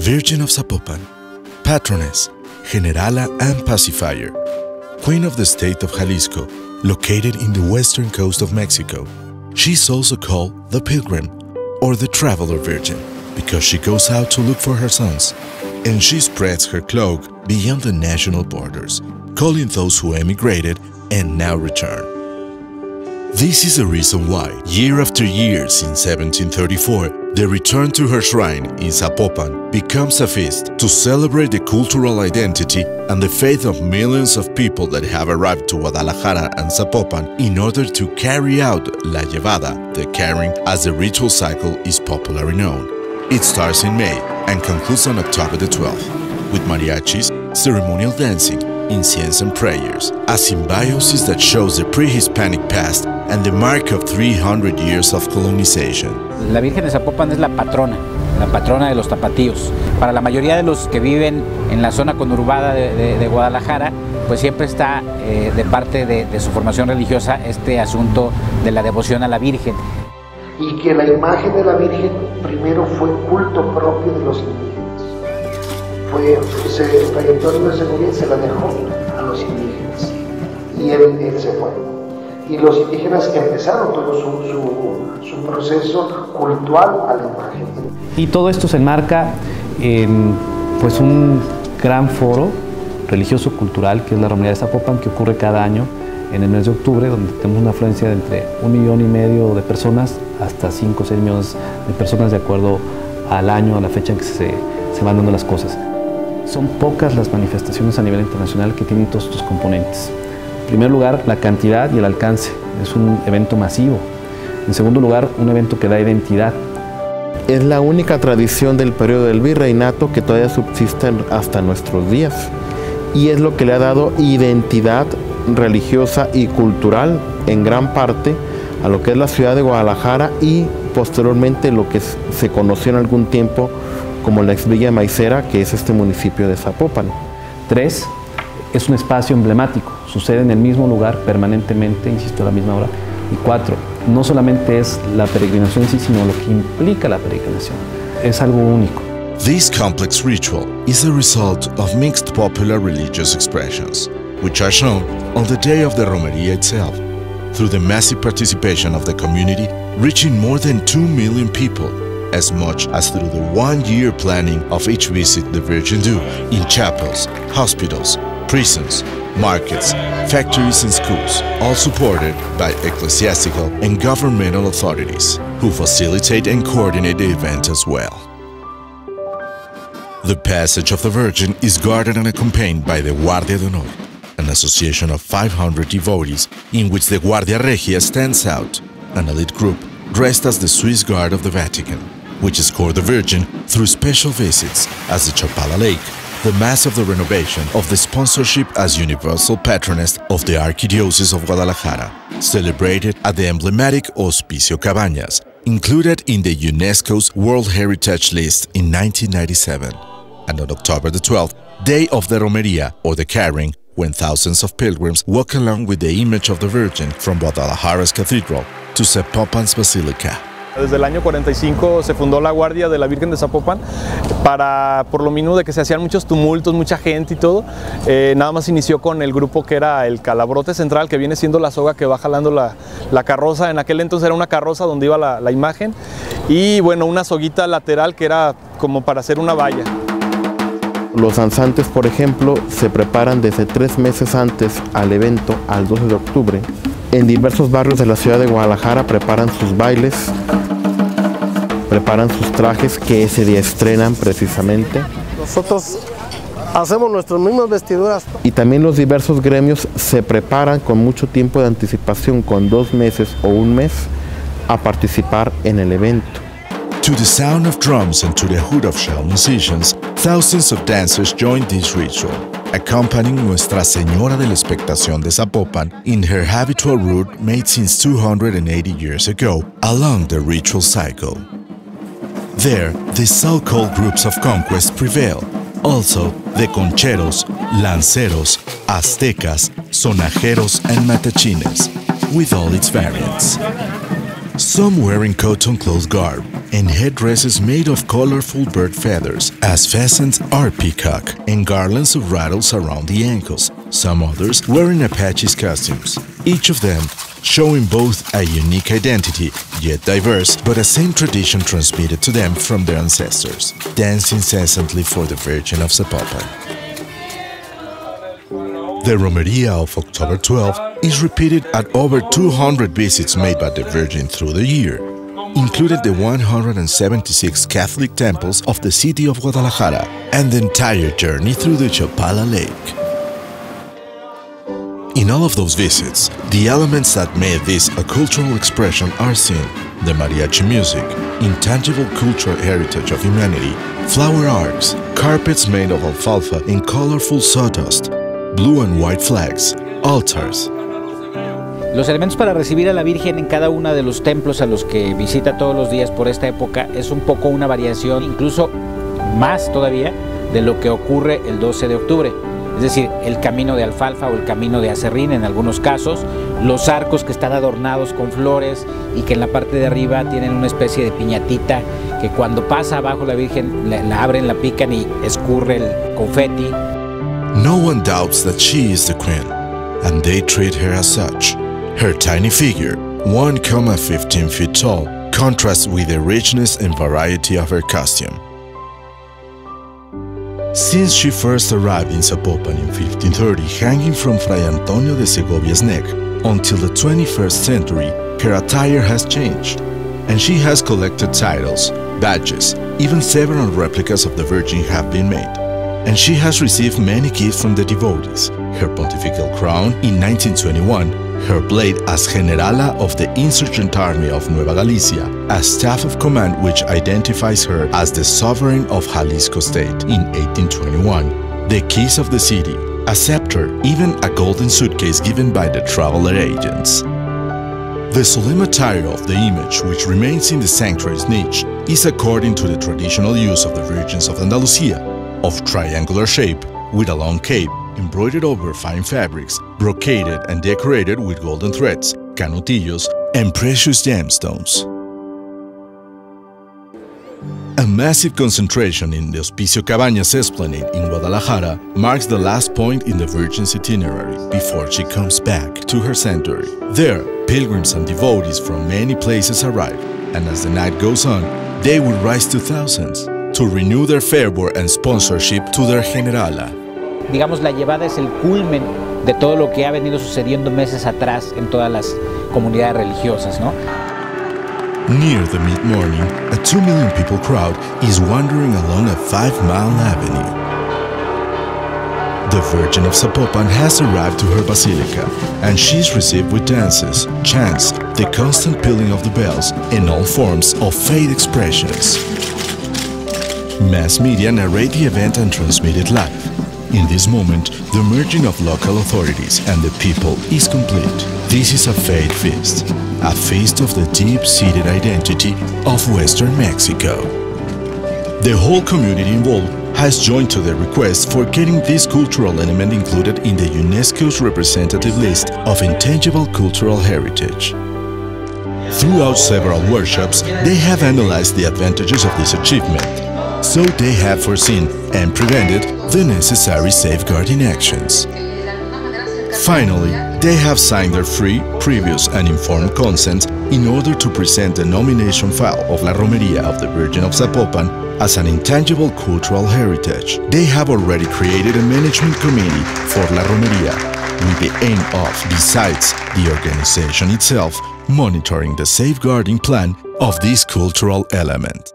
Virgin of Zapopan, Patroness, Generala and Pacifier, Queen of the state of Jalisco, located in the western coast of Mexico. She's also called the Pilgrim or the Traveler Virgin because she goes out to look for her sons, and she spreads her cloak beyond the national borders, calling those who emigrated and now return. This is the reason why, year after year since 1734, the return to her shrine in Zapopan becomes a feast to celebrate the cultural identity and the faith of millions of people that have arrived to Guadalajara and Zapopan in order to carry out La Llevada, the carrying, as the ritual cycle is popularly known. It starts in May and concludes on October the 12th, with mariachis, ceremonial dancing, incense and prayers, a symbiosis that shows the pre-Hispanic past and the mark of 300 years of colonization. La Virgen de Zapopan es la patrona de los tapatíos. Para la mayoría de los que viven en la zona conurbada de Guadalajara, pues siempre está de parte de su formación religiosa este asunto de la devoción a la Virgen. Y que la imagen de la Virgen primero fue culto propio de los indígenas. El trayectorio de Romería se la dejó a los indígenas y él se fue. Y los indígenas empezaron todo su proceso cultural a la imagen. Y todo esto se enmarca en pues un gran foro religioso-cultural que es la Romería de Zapopan, que ocurre cada año en el mes de octubre, donde tenemos una afluencia de entre 1,5 millones de personas hasta 5 o 6 millones de personas de acuerdo al año, a la fecha en que se van dando las cosas. Son pocas las manifestaciones a nivel internacional que tienen todos estos componentes. En primer lugar, la cantidad y el alcance. Es un evento masivo. En segundo lugar, un evento que da identidad. Es la única tradición del periodo del virreinato que todavía subsiste hasta nuestros días. Y es lo que le ha dado identidad religiosa y cultural en gran parte a lo que es la ciudad de Guadalajara y posteriormente lo que se conoció en algún tiempo como la ex Villa Maicera, que es este municipio de Zapopan. 3, es un espacio emblemático, sucede en el mismo lugar permanentemente, insisto, a la misma hora. Y 4, no solamente es la peregrinación en sí, sino lo que implica la peregrinación. Es algo único. This complex ritual is the result of mixed popular religious expressions, which are shown on the day of the Romería itself, through the massive participation of the community, reaching more than 2 million people, as much as through the 1-year planning of each visit the Virgin do in chapels, hospitals, prisons, markets, factories and schools, all supported by ecclesiastical and governmental authorities, who facilitate and coordinate the event as well. The passage of the Virgin is guarded and accompanied by the Guardia de Honor, an association of 500 devotees in which the Guardia Regia stands out, an elite group dressed as the Swiss Guard of the Vatican, which escort the Virgin through special visits as the Chapala Lake, the Mass of the Renovation of the sponsorship as Universal Patroness of the Archdiocese of Guadalajara, celebrated at the emblematic Hospicio Cabañas, included in the UNESCO's World Heritage List in 1997, and on October the 12th, day of the Romería, or the carrying, when thousands of pilgrims walk along with the image of the Virgin from Guadalajara's Cathedral to Zapopan's Basilica. Desde el año 45 se fundó la Guardia de la Virgen de Zapopan por lo mismo de que se hacían muchos tumultos, mucha gente y todo. Nada más inició con el grupo que era el calabrote central, que viene siendo la soga que va jalando la carroza. En aquel entonces era una carroza donde iba la imagen y bueno, una soguita lateral que era como para hacer una valla. Los danzantes, por ejemplo, se preparan desde 3 meses antes al evento, al 12 de octubre. En diversos barrios de la ciudad de Guadalajara preparan sus bailes, preparan sus trajes que ese día estrenan precisamente. Nosotros hacemos nuestras mismas vestiduras. Y también los diversos gremios se preparan con mucho tiempo de anticipación, con 2 meses o 1 mes, a participar en el evento. To the sound of drums and to the hoot of shell musicians, thousands of dancers join this ritual, accompanying Nuestra Señora de la Expectación de Zapopan in her habitual route made since 280 years ago along the ritual cycle. There, the so-called groups of conquest prevail. Also, the concheros, lanceros, aztecas, sonajeros and matachines, with all its variants. Some wearing cotton cloth garb, and headdresses made of colorful bird feathers, as pheasants are peacock, and garlands of rattles around the ankles, some others wearing Apache's costumes, each of them showing both a unique identity, yet diverse, but a same tradition transmitted to them from their ancestors, dance incessantly for the Virgin of Zapopan. The Romería of October 12 is repeated at over 200 visits made by the Virgin through the year, included the 176 Catholic temples of the city of Guadalajara and the entire journey through the Chapala Lake. In all of those visits, the elements that made this a cultural expression are seen: the mariachi music, intangible cultural heritage of humanity, flower arcs, carpets made of alfalfa and colorful sawdust, blue and white flags, altars. Los elementos para recibir a la Virgen en cada uno de los templos a los que visita todos los días por esta época es un poco una variación, incluso más todavía, de lo que ocurre el 12 de octubre. Es decir, el camino de alfalfa o el camino de acerrín en algunos casos, los arcos que están adornados con flores y que en la parte de arriba tienen una especie de piñatita que cuando pasa abajo la Virgen la abren, la pican y escurre el confeti. No one doubts that she is the queen, and they treat her as such. Her tiny figure, 1,15 feet tall, contrasts with the richness and variety of her costume. Since she first arrived in Zapopan in 1530, hanging from Fray Antonio de Segovia's neck, until the 21st century, her attire has changed, and she has collected titles, badges, even several replicas of the Virgin have been made. And she has received many gifts from the devotees: her pontifical crown in 1921, her blade as Generala of the insurgent army of Nueva Galicia, a staff of command which identifies her as the sovereign of Jalisco state in 1821, the keys of the city, a scepter, even a golden suitcase given by the traveler agents. The solemn attire of the image, which remains in the sanctuary's niche, is according to the traditional use of the Virgins of Andalusia, of triangular shape, with a long cape, embroidered over fine fabrics, brocaded and decorated with golden threads, canutillos, and precious gemstones. A massive concentration in the Hospicio Cabañas Esplanade in Guadalajara marks the last point in the Virgin's itinerary before she comes back to her sanctuary. There, pilgrims and devotees from many places arrive, and as the night goes on, they will rise to thousands to renew their fervor and sponsorship to their Generala. Digamos, la llevada es el culmen de todo lo que ha venido sucediendo meses atrás en todas las comunidades religiosas, ¿no? Near the mid-morning, a 2 million people crowd is wandering along a 5-mile avenue. The Virgin of Zapopan has arrived to her basilica, and she is received with dances, chants, the constant pealing of the bells, and all forms of faith expressions. Mass media narrate the event and transmit it live. In this moment, the merging of local authorities and the people is complete. This is a faith feast, a feast of the deep-seated identity of Western Mexico. The whole community involved has joined to the request for getting this cultural element included in the UNESCO's representative list of intangible cultural heritage. Throughout several workshops, they have analyzed the advantages of this achievement, so they have foreseen and prevented the necessary safeguarding actions. Finally, they have signed their free, previous and informed consent in order to present the nomination file of La Romería of the Virgin of Zapopan as an intangible cultural heritage. They have already created a management committee for La Romería with the aim of, besides the organization itself, monitoring the safeguarding plan of this cultural element.